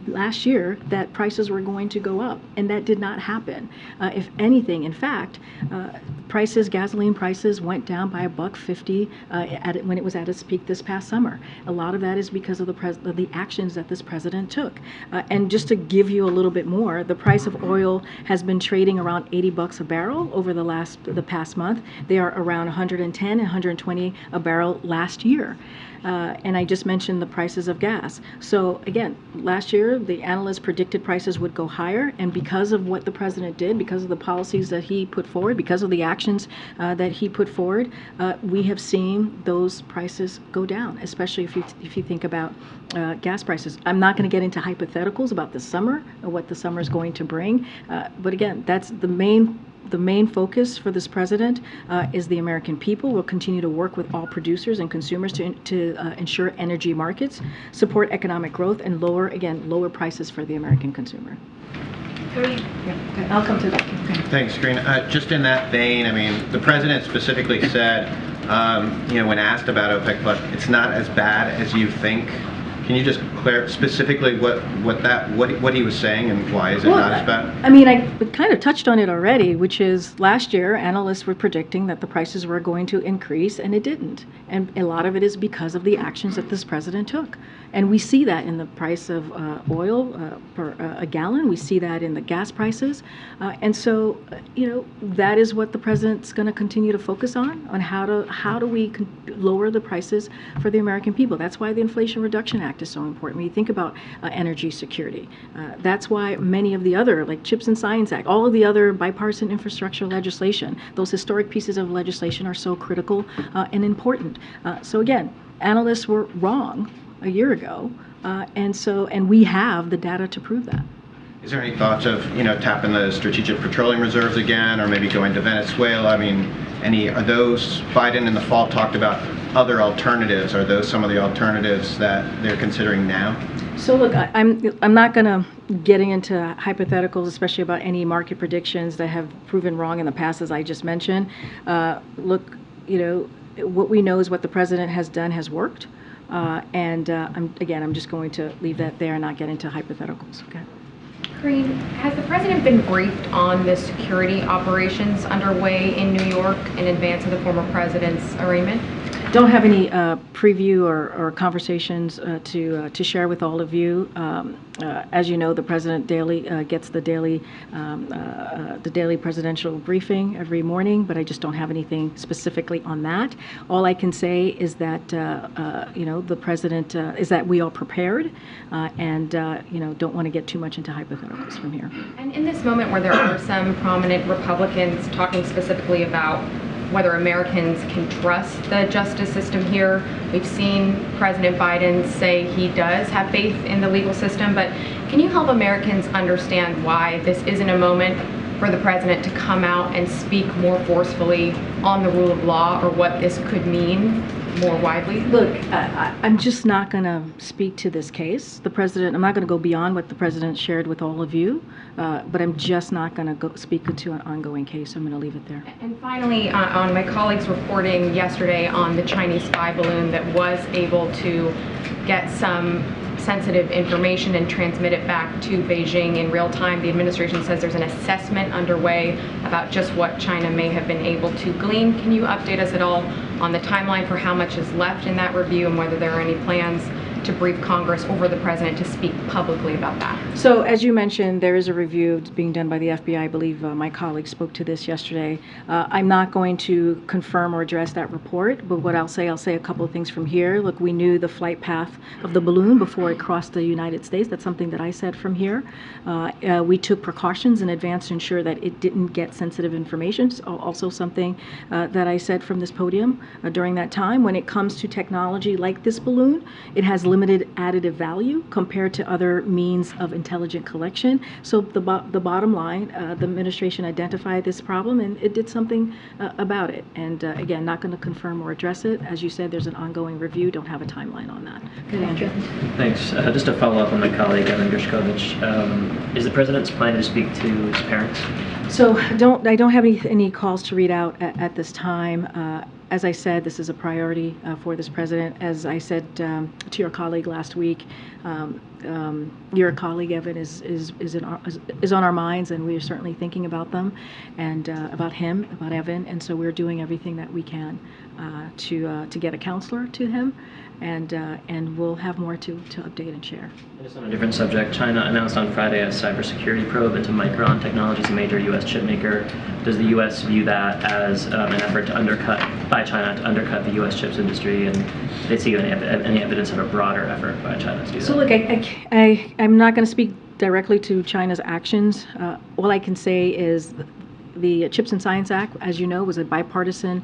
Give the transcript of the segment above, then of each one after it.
last year that prices were going to go up, and that did not happen. If anything, in fact, gasoline prices went down by $1.50 when it was at its peak this past summer. A lot of that is because of the actions that this president took. And just to give you a little bit more, the price of oil has been trading around $80 a barrel over the past month. They are around 110 and 120 a barrel last year. And I just mentioned the prices of gas. So again, last year the analysts predicted prices would go higher, and because of what the president did, because of the policies that he put forward, because of the actions that he put forward, we have seen those prices go down, especially if you think about gas prices. I'm not going to get into hypotheticals about the summer or what the summer is going to bring, but again, that's the main focus for this president is the American people. We'll continue to work with all producers and consumers to ensure energy markets, support economic growth, and lower prices for the American consumer. Yeah, okay. I'll come to that. Okay. Thanks, Karine. Just in that vein, I mean, the president specifically said, when asked about OPEC Plus, it's not as bad as you think. Can you just clarify specifically what he was saying and why is it not as bad? I mean, I kind of touched on it already, which is last year analysts were predicting that the prices were going to increase, and it didn't. And a lot of it is because of the actions that this president took. And we see that in the price of oil per a gallon. We see that in the gas prices. And so, that is what the president's going to continue to focus on how do we lower the prices for the American people. That's why the Inflation Reduction Act is so important. When you think about energy security, that's why many of the other, like CHIPS and Science Act, all of the other bipartisan infrastructure legislation, those historic pieces of legislation are so critical and important. So again, analysts were wrong a year ago, and we have the data to prove that. Is there any thoughts of tapping the strategic petroleum reserves again, or maybe going to Venezuela? I mean, are those Biden in the fall talked about other alternatives? Are those some of the alternatives that they're considering now? So look, I'm not going to getting into hypotheticals, especially about any market predictions that have proven wrong in the past, as I just mentioned. Look, what we know is what the president has done has worked. I'm just going to leave that there and not get into hypotheticals. Okay. Karine, has the president been briefed on the security operations underway in New York in advance of the former president's arraignment? Don't have any preview or conversations to share with all of you. As you know, the president gets the daily presidential briefing every morning, but I just don't have anything specifically on that. All I can say is that the president is that we are prepared, and don't want to get too much into hypotheticals from here. And in this moment where there are some prominent Republicans talking specifically about whether Americans can trust the justice system here. We've seen President Biden say he does have faith in the legal system, but can you help Americans understand why this isn't a moment for the president to come out and speak more forcefully on the rule of law, or what this could mean more widely? Look, I'm just not going to speak to this case. I'm not going to go beyond what the president shared with all of you, but I'm just not going to speak to an ongoing case. I'm going to leave it there. And finally, on my colleagues reporting yesterday on the Chinese spy balloon that was able to get some sensitive information and transmit it back to Beijing in real time. The administration says there's an assessment underway about just what China may have been able to glean. Can you update us at all on the timeline for how much is left in that review and whether there are any plans to brief Congress or the president to speak publicly about that? So as you mentioned, there is a review being done by the FBI. I believe my colleague spoke to this yesterday. I'm not going to confirm or address that report, but what I'll say a couple of things from here. Look, we knew the flight path of the balloon before it crossed the United States. That's something that I said from here. We took precautions in advance to ensure that it didn't get sensitive information. Also something that I said from this podium during that time. When it comes to technology like this balloon, it has limited additive value compared to other means of intelligent collection. So the bottom line, the administration identified this problem and it did something about it. And again, not going to confirm or address it. As you said, there's an ongoing review. Don't have a timeline on that. Good, Andrew. Thanks. Just to follow up on my colleague, Evan Gershkovich, is the president's planning to speak to his parents? So I don't have any calls to read out at this time. As I said, this is a priority for this president. As I said to your colleague last week, your colleague Evan is on our minds, and we are certainly thinking about them and about him, about Evan, and so we're doing everything that we can to get a counselor to him, and we'll have more to update and share. Just on a different subject, China announced on Friday a cybersecurity probe into Micron Technologies, a major U.S. chip maker. Does the U.S. view that as an effort to by China to undercut the U.S. chips industry, and do they see any evidence of a broader effort by China to do that? So look, I'm not going to speak directly to China's actions. All I can say is the Chips and Science Act, as you know, was a bipartisan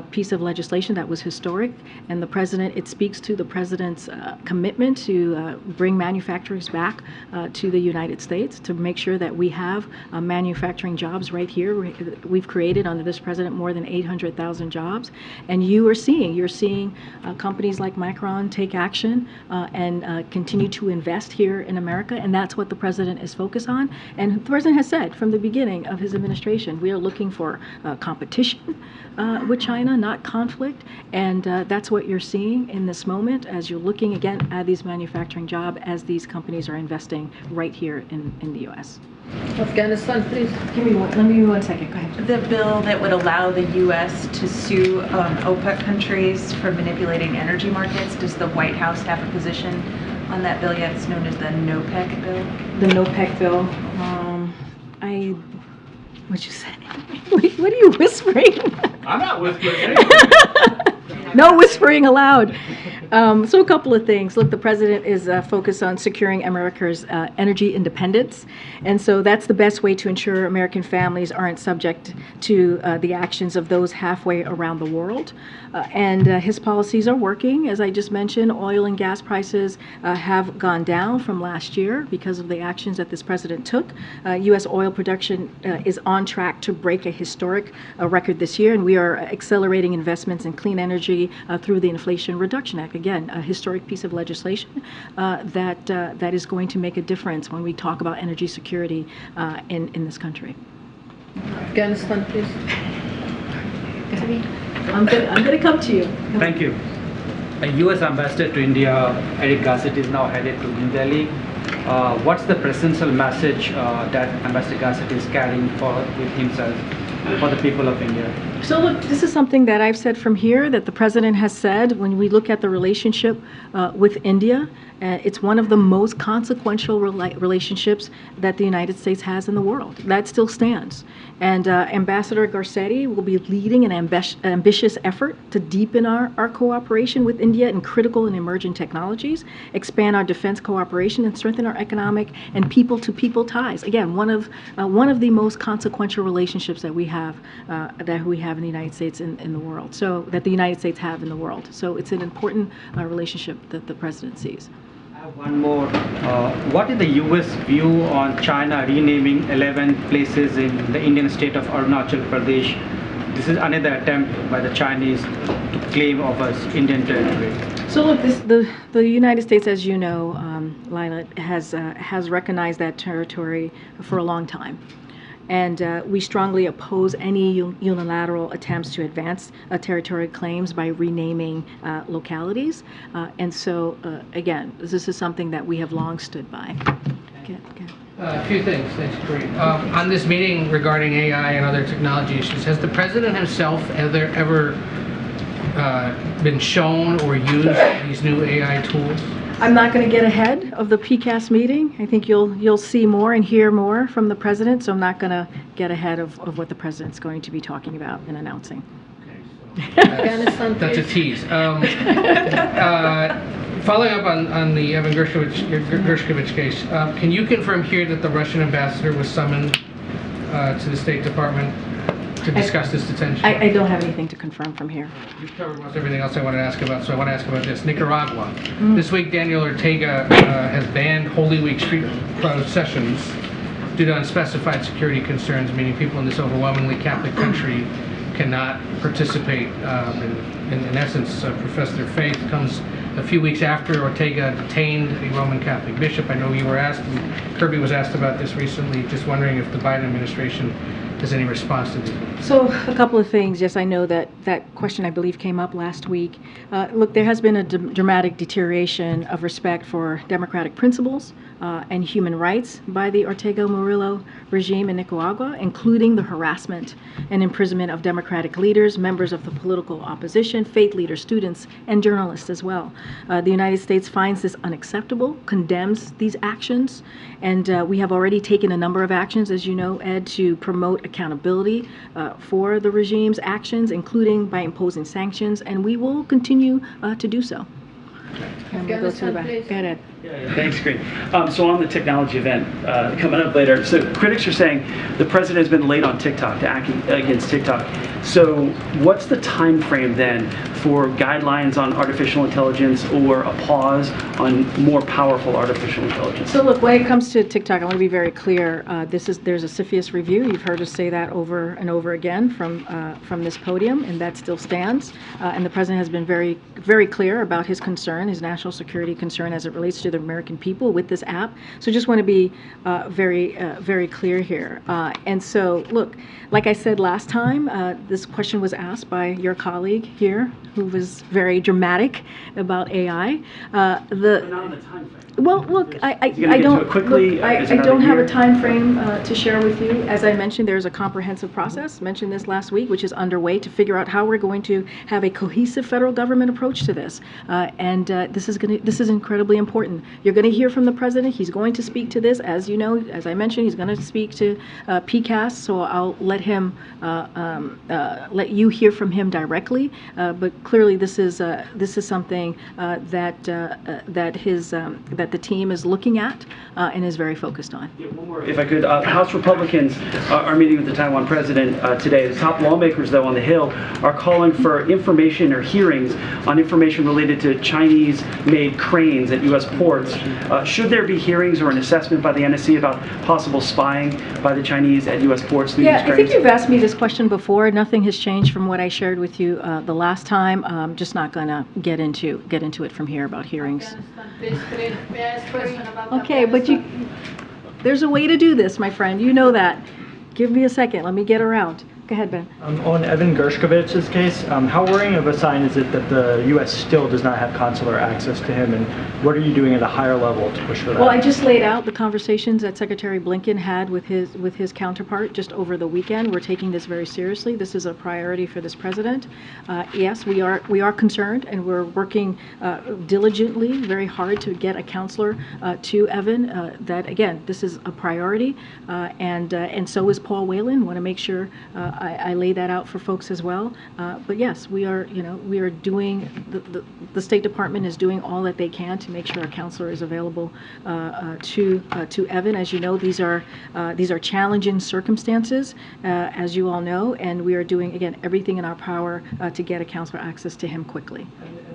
piece of legislation that was historic, and it speaks to the president's commitment to bring manufacturers back to the United States, to make sure that we have manufacturing jobs right here. We've created under this president more than 800,000 jobs, and you're seeing companies like Micron take action and continue to invest here in America, and that's what the president is focused on. And the president has said from the beginning of his administration, we are looking for competition with China, not conflict, and that's what you're seeing in this moment as you're looking again at these manufacturing jobs as these companies are investing right here in the U.S. Afghanistan, please. Let me 1 second. Go ahead. The bill that would allow the U.S. to sue OPEC countries for manipulating energy markets, does the White House have a position on that bill yet? It's known as the NOPEC bill. The NOPEC bill. What'd you say? What are you whispering? I'm not whispering. No whispering allowed. So a couple of things. Look, the president is focused on securing America's energy independence, and so that's the best way to ensure American families aren't subject to the actions of those halfway around the world. And his policies are working. As I just mentioned, oil and gas prices have gone down from last year because of the actions that this president took. U.S. oil production is on track to break a historic record this year, and we are accelerating investments in clean energy through the Inflation Reduction Act. Again, a historic piece of legislation that is going to make a difference when we talk about energy security in this country. Afghanistan, please. I'm going to come to you. Thank you. A U.S. ambassador to India, Eric Gassett, is now headed to New Delhi. What's the presidential message that Ambassador Gassett is carrying with himself for the people of India? So look, this is something that I've said from here, that the president has said when we look at the relationship with India. It's one of the most consequential relationships that the United States has in the world. That still stands. And Ambassador Garcetti will be leading an ambitious effort to deepen our cooperation with India in critical and emerging technologies, expand our defense cooperation, and strengthen our economic and people-to-people ties. Again, one of the most consequential relationships that we have in the United States in the world. So that the United States have in the world. So it's an important relationship that the president sees. I have one more. What is the U.S. view on China renaming 11 places in the Indian state of Arunachal Pradesh? This is another attempt by the Chinese to claim of us Indian territory. So look, the United States, as you know, Lila, has recognized that territory for a long time. And we strongly oppose any unilateral attempts to advance territorial claims by renaming localities. And so, again, this is something that we have long stood by. Okay. A few things, thanks, Karine. On this meeting regarding AI and other technology issues, has the president himself ever been shown or used these new AI tools? I'm not going to get ahead of the PCAST meeting. I think you'll see more and hear more from the president, so I'm not going to get ahead of what the president's going to be talking about and announcing. Okay, so that's a tease. Following up on the Evan Gershkovich case, can you confirm here that the Russian ambassador was summoned to the State Department to discuss this detention? I don't have anything to confirm from here. You've covered most everything else I wanted to ask about, so I want to ask about this. Nicaragua. This week, Daniel Ortega has banned Holy Week street processions due to unspecified security concerns, meaning people in this overwhelmingly Catholic country cannot participate, in essence, profess their faith. Comes a few weeks after Ortega detained a Roman Catholic bishop. I know you were asked, and Kirby was asked about this recently, just wondering if the Biden administration Has any response to these meetings? So a couple of things. Yes, I know that that question, I believe, came up last week. Look, there has been a dramatic deterioration of respect for democratic principles and human rights by the Ortega Murillo regime in Nicaragua, including the harassment and imprisonment of democratic leaders, members of the political opposition, faith leaders, students, and journalists as well. The United States finds this unacceptable, condemns these actions, and we have already taken a number of actions, as you know, Ed, to promote accountability for the regime's actions, including by imposing sanctions, and we will continue to do so. And we'll go to the back. Go ahead, Ed. Yeah, thanks, Karine. So on the technology event coming up later, so critics are saying the president has been late on TikTok to act against TikTok. So what's the time frame then for guidelines on artificial intelligence or a pause on more powerful artificial intelligence? So look, when it comes to TikTok, I want to be very clear. There's a CFIUS review. You've heard us say that over and over again from this podium, and that still stands. And the president has been very, very clear about his concern, his national security concern as it relates to the American people with this app. So just want to be very clear here. And so, look, like I said last time, this question was asked by your colleague here, who was very dramatic about AI. But not on the time frame. Well, look, I get don't to it quickly? look, I Is it another don't have a year? time frame to share with you. As I mentioned, there's a comprehensive process, mentioned this last week, which is underway to figure out how we're going to have a cohesive federal government approach to this. And this is incredibly important. You're going to hear from the president. He's going to speak to this. As you know, as I mentioned, he's going to speak to PCAST. So I'll let him let you hear from him directly. But clearly, this is something that the team is looking at and is very focused on. Yeah, one more, if I could. House Republicans are meeting with the Taiwan president today. The top lawmakers, though, on the Hill are calling for information or hearings on information related to Chinese-made cranes at U.S. ports. Should there be hearings or an assessment by the NSC about possible spying by the Chinese at U.S. ports through these Yeah, cranes? I think you've asked me this question before. Nothing has changed from what I shared with you the last time. Just not going to get into it from here about hearings. Okay, but there's a way to do this, my friend. You know that. Give me a second. Let me get around. Go ahead, Ben. On Evan Gershkovich's case, how worrying of a sign is it that the U.S. still does not have consular access to him, and what are you doing at a higher level to push for that? Well, I just laid out the conversations that Secretary Blinken had with his counterpart just over the weekend. We're taking this very seriously. This is a priority for this president. Yes, we are concerned, and we're working diligently, very hard to get a counselor to Evan. That again, this is a priority, and so is Paul Whelan. Want to make sure I lay that out for folks as well. But yes, we are doing, the State Department is doing all that they can to make sure a counselor is available to Evan. As you know, these are challenging circumstances, as you all know, and we are doing, again, everything in our power to get a counselor access to him quickly.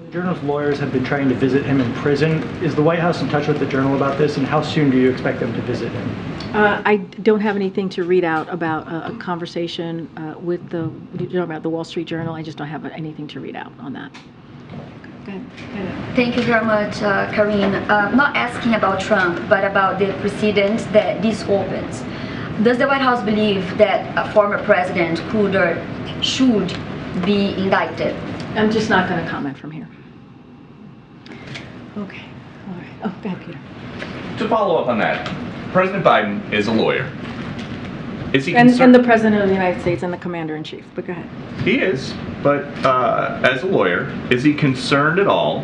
The Journal's lawyers have been trying to visit him in prison. Is the White House in touch with the Journal about this, and how soon do you expect them to visit him? I don't have anything to read out about a conversation with about the Wall Street Journal. I just don't have anything to read out on that. Go ahead. Thank you very much, Karine. Not asking about Trump, but about the precedent that this opens. Does the White House believe that a former president could or should be indicted? I'm just not going to comment from here. Okay. All right. Oh, go ahead, Peter. To follow up on that, President Biden is a lawyer. Is he And concerned? the President of the United States and the Commander-in-Chief, but go ahead. He is, but as a lawyer, is he concerned at all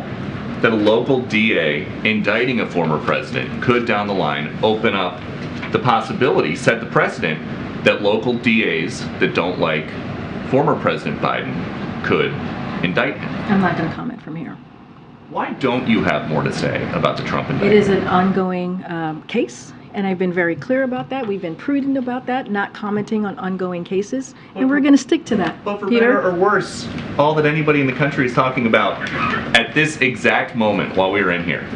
that a local DA indicting a former president could down the line open up the possibility, set the precedent, that local DAs that don't like former President Biden could indict him? I'm not going to comment from here. Why don't you have more to say about the Trump indictment? It is an ongoing case, and I've been very clear about that. We've been prudent about that, not commenting on ongoing cases, and we're going to stick to that. But for Peter? better or worse, all that anybody in the country is talking about at this exact moment while we're in here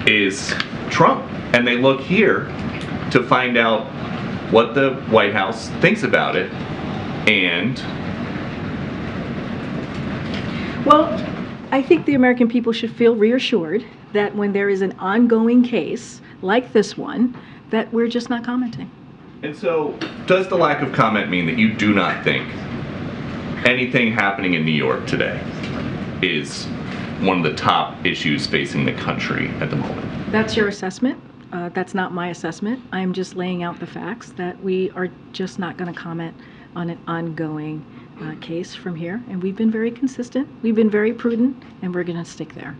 is Trump. And they look here to find out what the White House thinks about it. And Well, I think the American people should feel reassured that when there is an ongoing case like this one, that we're just not commenting. And so, does the lack of comment mean that you do not think anything happening in New York today is one of the top issues facing the country at the moment? That's your assessment. That's not my assessment. I'm just laying out the facts that we are just not going to comment on an ongoing case from here. And we've been very consistent, we've been very prudent, and we're going to stick there.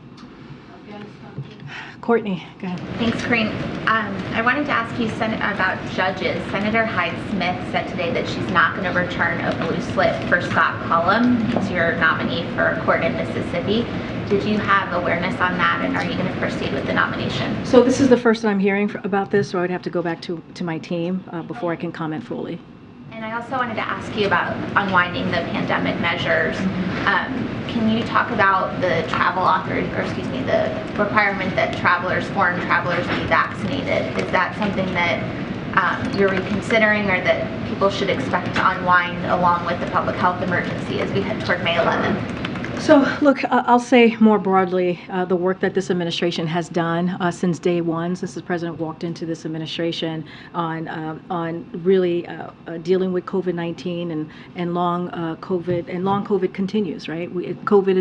Courtney, go ahead. Thanks, Karine. I wanted to ask you about judges. Senator Hyde-Smith said today that she's not going to return a blue slip for Scott Cullum. He's your nominee for a court in Mississippi. Did you have awareness on that, and are you going to proceed with the nomination? So this is the first I'm hearing about this, so I would have to go back to my team before I can comment fully. And I also wanted to ask you about unwinding the pandemic measures. Can you talk about the the requirement that foreign travelers be vaccinated? Is that something that you're reconsidering, or that people should expect to unwind along with the public health emergency as we head toward May 11th? So, look, I'll say more broadly the work that this administration has done since day one, since the president walked into this administration on really dealing with COVID-19 and long COVID, and long COVID continues, right? COVID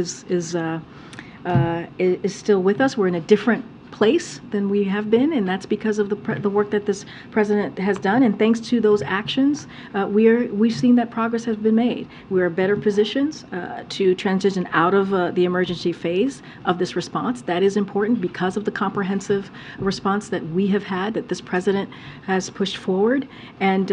is still with us. We're in a different place than we have been, and that's because of the work that this president has done. And thanks to those actions, we've seen that progress has been made. We're in better positions to transition out of the emergency phase of this response. That is important because of the comprehensive response that we have had, that this president has pushed forward. And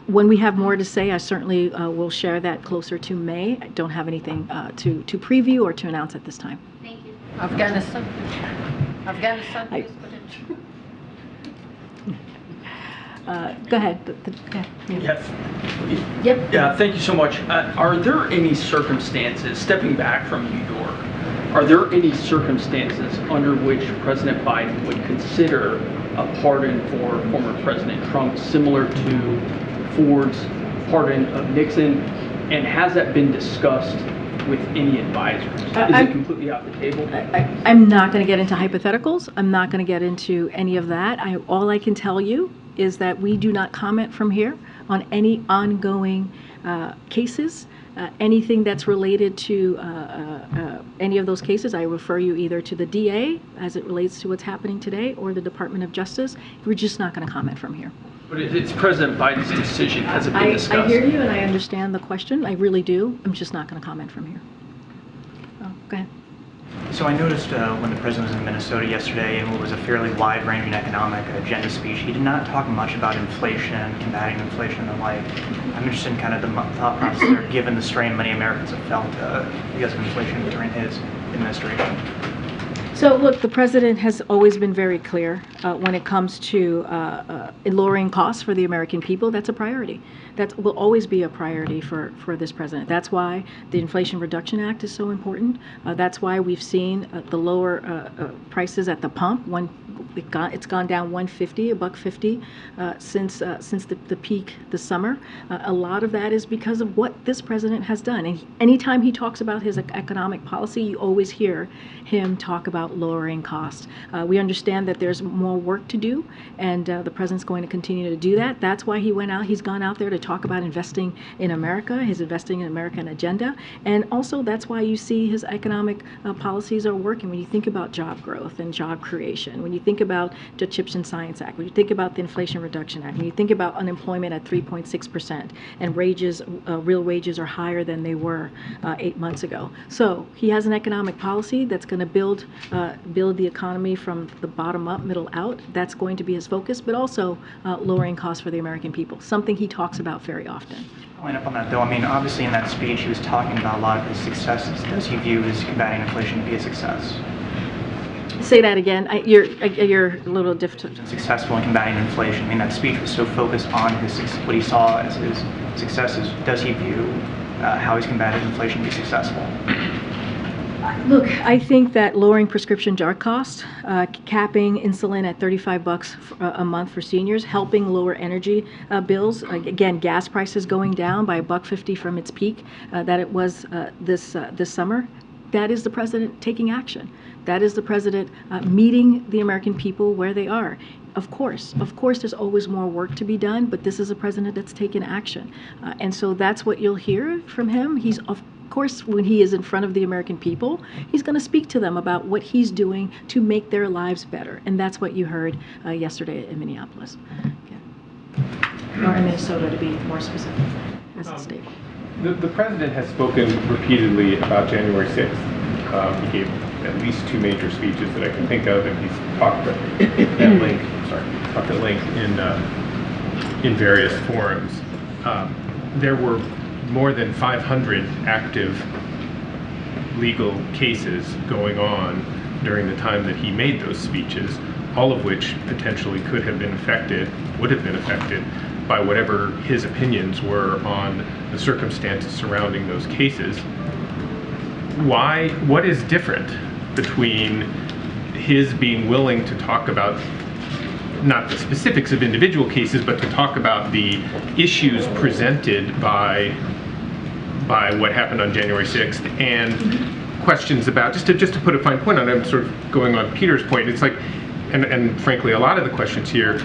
when we have more to say, I certainly will share that closer to May. I don't have anything to preview or to announce at this time. Thank you. Afghanistan, please. Go ahead. Yes. Yep. Yeah, thank you so much. Are there any circumstances, stepping back from New York, are there any circumstances under which President Biden would consider a pardon for former President Trump similar to Ford's pardon of Nixon? And has that been discussed with any advisors? Is it completely off the table? I'm not going to get into hypotheticals. I'm not going to get into any of that. All I can tell you is that we do not comment from here on any ongoing cases. Anything that's related to any of those cases, I refer you either to the DA as it relates to what's happening today, or the Department of Justice. We're just not going to comment from here. But it's President Biden's decision. Has it been discussed? I hear you, and I understand the question. I really do. I'm just not going to comment from here. Go ahead. So I noticed when the president was in Minnesota yesterday, in what was a fairly wide-ranging economic agenda speech, he did not talk much about inflation, combating inflation, and the like. I'm interested in kind of the thought process there, given the strain many Americans have felt because of inflation during his administration. So look, the president has always been very clear when it comes to lowering costs for the American people. That's a priority. That will always be a priority for this president. That's why the Inflation Reduction Act is so important. That's why we've seen the lower prices at the pump. It's gone down $1.50 since the peak this summer. A lot of that is because of what this president has done. And anytime he talks about his economic policy, you always hear him talk about lowering costs. We understand that there's more work to do, and the president's going to continue to do that. That's why he's gone out there to talk about investing in America, his Investing in American agenda. And also that's why you see his economic policies are working. When you think about job growth and job creation, when you think about the Chips and Science Act, when you think about the Inflation Reduction Act, when you think about unemployment at 3.6%, and real wages are higher than they were 8 months ago. So he has an economic policy that's going to build the economy from the bottom up, middle out. That's going to be his focus, but also lowering costs for the American people, something he talks about very often. Following up on that, though, I mean, obviously in that speech he was talking about a lot of his successes. Does he view his combating inflation to be a success? Say that again. You're a little difficult. Successful in combating inflation. I mean, that speech was so focused on what he saw as his successes. Does he view how he's combated inflation to be successful? Look, I think that lowering prescription drug costs, capping insulin at $35 a month for seniors, helping lower energy bills. Again, gas prices going down by $1.50 from its peak that it was this summer. That is the president taking action. That is the president meeting the American people where they are. Of course, there's always more work to be done, but this is a president that's taken action. And so that's what you'll hear from him. He's, of course, when he is in front of the American people, he's going to speak to them about what he's doing to make their lives better. And that's what you heard yesterday in Minneapolis. Or in Minnesota, to be more specific, as a state. The president has spoken repeatedly about January 6th. He gave at least 2 major speeches that I can think of, and he's talked at length in various forums. There were more than 500 active legal cases going on during the time that he made those speeches, all of which potentially could have been affected, would have been affected by whatever his opinions were on the circumstances surrounding those cases. What is different between his being willing to talk about not the specifics of individual cases, but to talk about the issues presented by what happened on January 6th and questions about, just to put a fine point on it, I'm sort of going on Peter's point, it's like, and frankly, a lot of the questions here,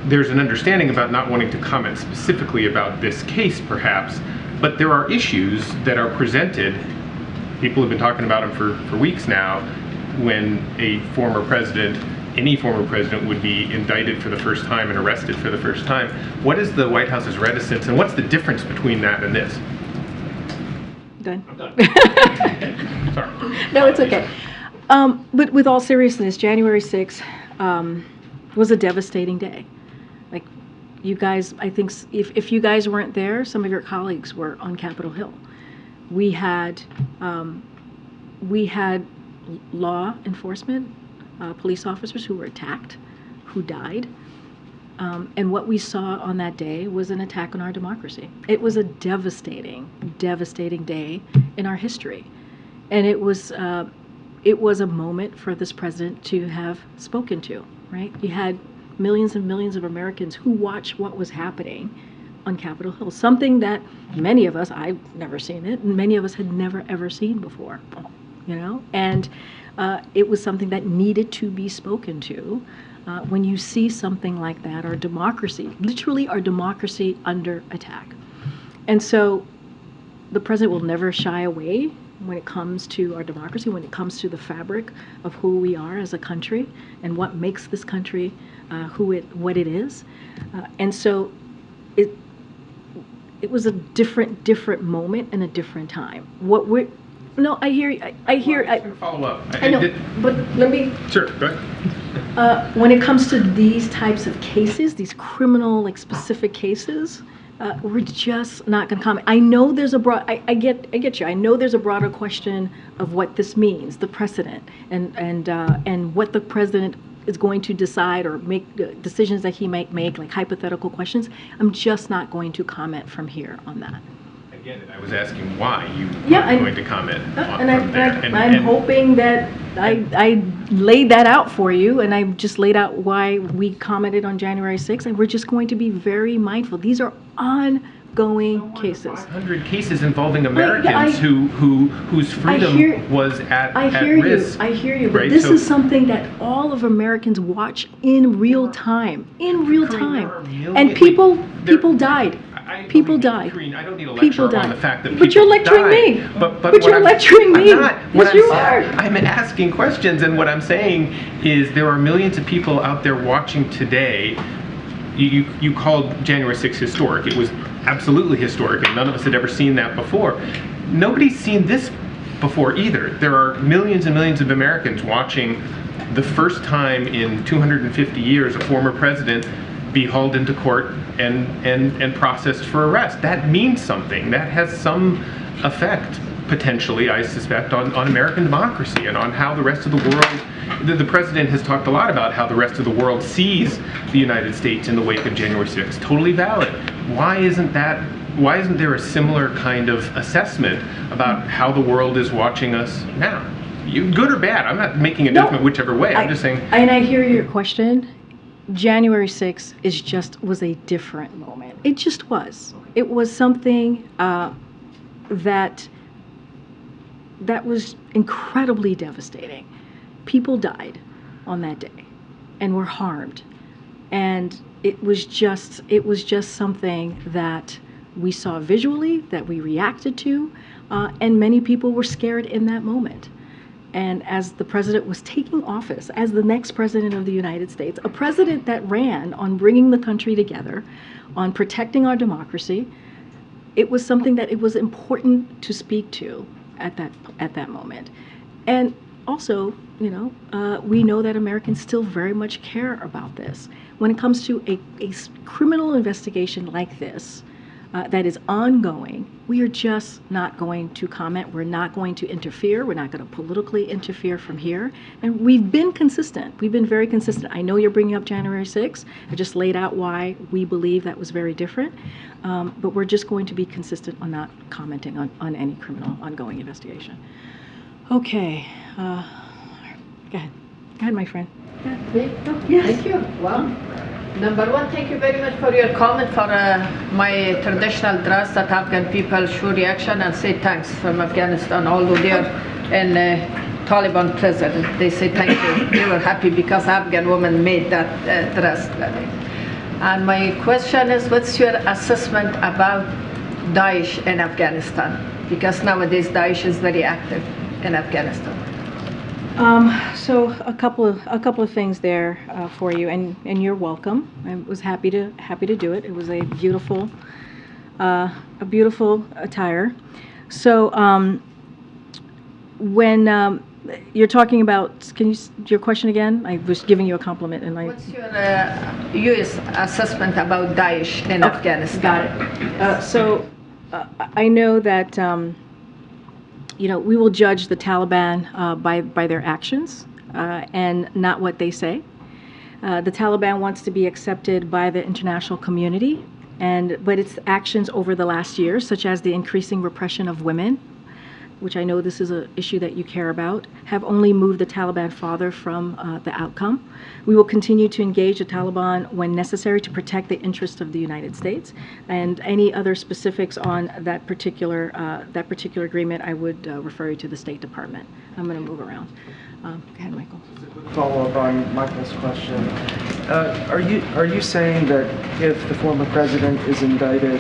there's an understanding about not wanting to comment specifically about this case, perhaps, but there are issues that are presented. People have been talking about them for weeks now, when a former president, any former president, would be indicted for the first time and arrested for the first time. What is the White House's reticence, and what's the difference between that and this? Done. I'm done. Sorry. No, it's okay. But with all seriousness, January 6th was a devastating day. Like, you guys, I think if you guys weren't there, some of your colleagues were on Capitol Hill. We had law enforcement, police officers who were attacked, who died. And what we saw on that day was an attack on our democracy. It was a devastating, devastating day in our history. And it was a moment for this president to have spoken to, right? You had millions and millions of Americans who watched what was happening on Capitol Hill, something that many of us, I've never seen it, and many of us had never ever seen before, you know? And it was something that needed to be spoken to. When you see something like that, our democracy, literally our democracy under attack. And so the president will never shy away when it comes to our democracy, when it comes to the fabric of who we are as a country and what makes this country what it is. And so it was a different moment and a different time. I hear. Follow up. I know, but let me. Sure, go ahead. When it comes to these types of cases, these criminal, specific cases, we're just not going to comment. I know there's a broad. I get you. I know there's a broader question of what this means, the precedent, and what the president is going to decide or make decisions that he might make, like hypothetical questions. I'm just not going to comment from here on that. Again, I was asking why you weren't going to comment from there. I'm hoping that I laid that out for you, and I just laid out why we commented on January 6th, and we're just going to be very mindful. These are ongoing cases. 500 cases involving Americans whose freedom was at risk. I hear you, but right? this is something that all of Americans watch in real time. And people died. People died. Karine, I don't need a lecture on the fact that people But you're lecturing me. But you're lecturing me. I'm not. Yes, you are. I'm asking questions, and what I'm saying is there are millions of people out there watching today. You called January 6th historic. It was absolutely historic, and none of us had ever seen that before. Nobody's seen this before either. There are millions and millions of Americans watching the first time in 250 years a former president be hauled into court and processed for arrest. That means something. That has some effect, potentially, I suspect, on American democracy and on how the rest of the world. The president has talked a lot about how the rest of the world sees the United States in the wake of January 6th. Totally valid. Why isn't there a similar kind of assessment about how the world is watching us now? Good or bad? I'm not making a judgment whichever way. I'm just saying. And I hear your question. January 6th was a different moment. It just was. It was something that was incredibly devastating. People died on that day and were harmed. And it was just something that we saw visually, that we reacted to, and many people were scared in that moment. And as the president was taking office as the next president of the United States, a president that ran on bringing the country together, on protecting our democracy, it was something that it was important to speak to at that moment. And also, we know that Americans still very much care about this. When it comes to a criminal investigation like this, that is ongoing, we are just not going to comment. We're not going to interfere. We're not going to politically interfere from here. And we've been consistent. We've been very consistent. I know you're bringing up January 6th. I just laid out why we believe that was very different. But we're just going to be consistent on not commenting on any criminal ongoing investigation. Okay. Go ahead. Go ahead, my friend. Yes. Thank you. Well, number one, thank you very much for your comment for my traditional dress that Afghan people show reaction and say thanks from Afghanistan, although they are in Taliban prison. They say thank you. They were happy because Afghan woman made that dress. And my question is, what's your assessment about Daesh in Afghanistan? Because nowadays Daesh is very active in Afghanistan. So a couple of things there for you, and you're welcome. I was happy to do it. It was a beautiful attire. So when you're talking about, your question again? I was giving you a compliment, and what's your U.S. assessment about Daesh in Afghanistan? Got it. So I know that. We will judge the Taliban by their actions and not what they say. The Taliban wants to be accepted by the international community, but its actions over the last year, such as the increasing repression of women, which I know this is an issue that you care about, have only moved the Taliban farther from the outcome. We will continue to engage the Taliban when necessary to protect the interests of the United States. And any other specifics on that particular agreement, I would refer you to the State Department. I'm going to move around. Go ahead, Michael. Just a quick follow-up on Michael's question. Are you saying that if the former president is indicted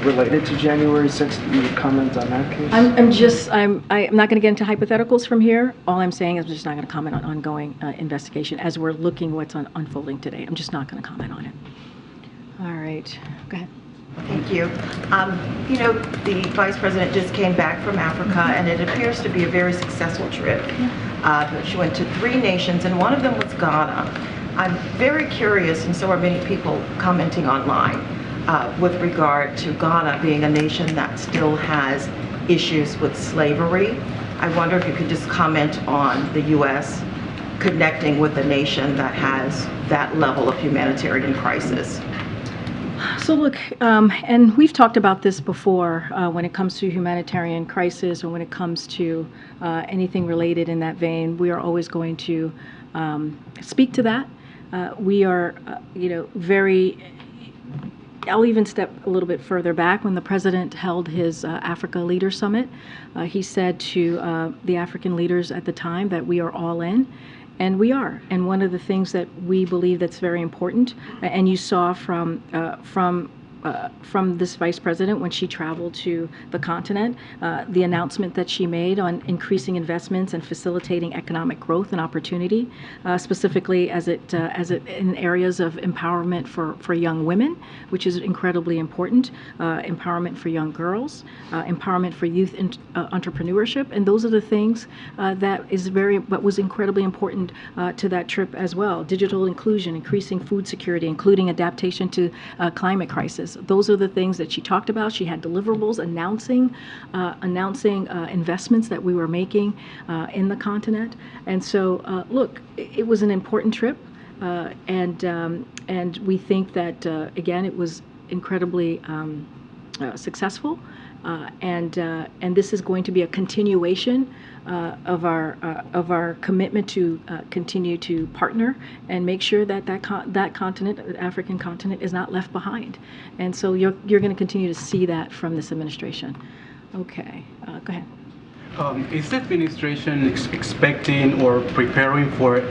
related to January 6th, you would comment on that case? I'm not going to get into hypotheticals from here. All I'm saying is I'm just not going to comment on ongoing investigation as we're looking what's unfolding today. I'm just not going to comment on it. All right, go ahead. Thank you. The Vice President just came back from Africa, and it appears to be a very successful trip. She went to 3 nations, and one of them was Ghana. I'm very curious, and so are many people commenting online, with regard to Ghana being a nation that still has issues with slavery. I wonder if you could just comment on the U.S. connecting with a nation that has that level of humanitarian crisis. So look, and we've talked about this before when it comes to humanitarian crisis or when it comes to anything related in that vein, we are always going to speak to that. We are, very, I'll even step a little bit further back. When the president held his Africa Leader Summit, he said to the African leaders at the time that we are all in. And we are. And one of the things that we believe that's very important, and you saw from this vice president when she traveled to the continent, the announcement that she made on increasing investments and facilitating economic growth and opportunity, specifically as it in areas of empowerment for young women, which is incredibly important, empowerment for young girls, empowerment for youth entrepreneurship, and those are the things that was incredibly important to that trip as well. Digital inclusion, increasing food security, including adaptation to climate crisis. Those are the things that she talked about. She had deliverables announcing investments that we were making in the continent. And so, look, it was an important trip, and we think that again, it was incredibly successful, and this is going to be a continuation of our commitment to continue to partner and make sure that that continent, the African continent, is not left behind. And so you're going to continue to see that from this administration. Okay, go ahead. Is the administration expecting or preparing for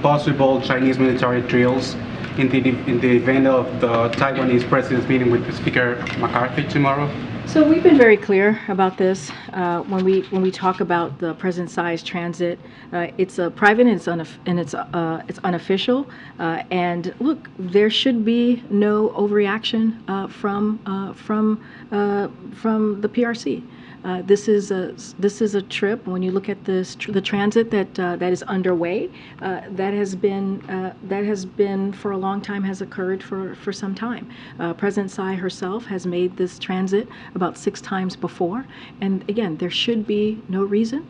possible Chinese military drills in the event of the Taiwanese president's meeting with Speaker McCarthy tomorrow? So we've been very clear about this when we talk about the President Tsai's transit. It's private and it's unofficial. And look, there should be no overreaction from the PRC. This is a trip. When you look at the transit that is underway, that has been for a long time, has occurred for some time. President Tsai herself has made this transit about 6 times before, and again, there should be no reason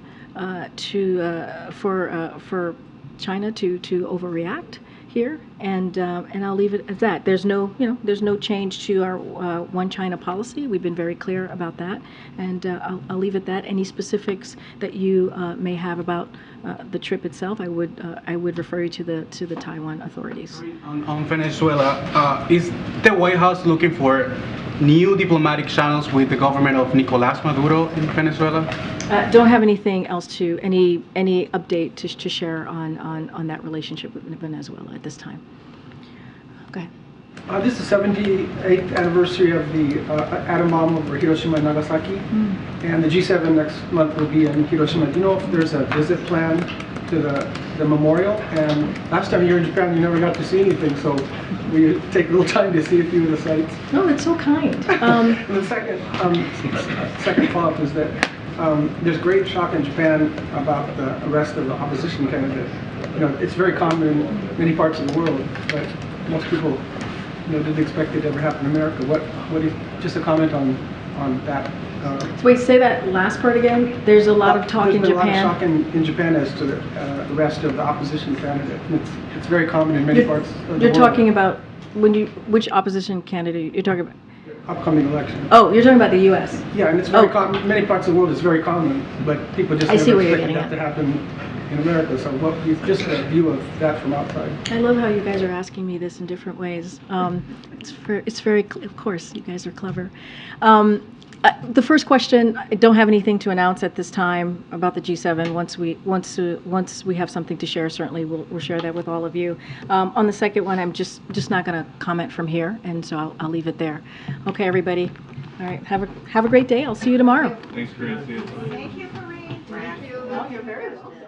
for China to overreact here, and I'll leave it at that. There's no change to our One China policy. We've been very clear about that, and I'll leave it at that. Any specifics that you may have about the trip itself, I would refer you to the Taiwan authorities. On Venezuela, is the White House looking for new diplomatic channels with the government of Nicolás Maduro in Venezuela? Don't have anything else any update to share on that relationship with Venezuela at this time. Okay. This is the 78th anniversary of the atom bomb over Hiroshima and Nagasaki, and the G7 next month will be in Hiroshima. Do you know if there's a visit plan to the memorial? And last time you were in Japan, you never got to see anything, so we take a little time to see a few of the sites. Oh, that's so kind. And the second follow-up is that there's great shock in Japan about the arrest of the opposition candidate. You know, it's very common in many parts of the world, but most people, didn't expect it to ever happen in America. What do you, just a comment on that? Wait, say that last part again. There's a lot of talk in Japan. There's been a lot of shock in Japan as to the arrest of the opposition candidate. It's very common in many parts of the world. You're talking about which opposition candidate you're talking about? Upcoming election. Oh, you're talking about the U.S. Yeah, and it's very common. Many parts of the world it's very common, but people just never expected that to happen in America. So, just a view of that from outside. I love how you guys are asking me this in different ways. It's very, of course, you guys are clever. The first question, I don't have anything to announce at this time about the G7. Once we have something to share, certainly we'll share that with all of you. On the second one, I'm just not going to comment from here, and so I'll leave it there. Okay, everybody. All right, have a great day. I'll see you tomorrow. Thanks, Karine. Thank you, Karine. Thank you. Oh, you're very welcome.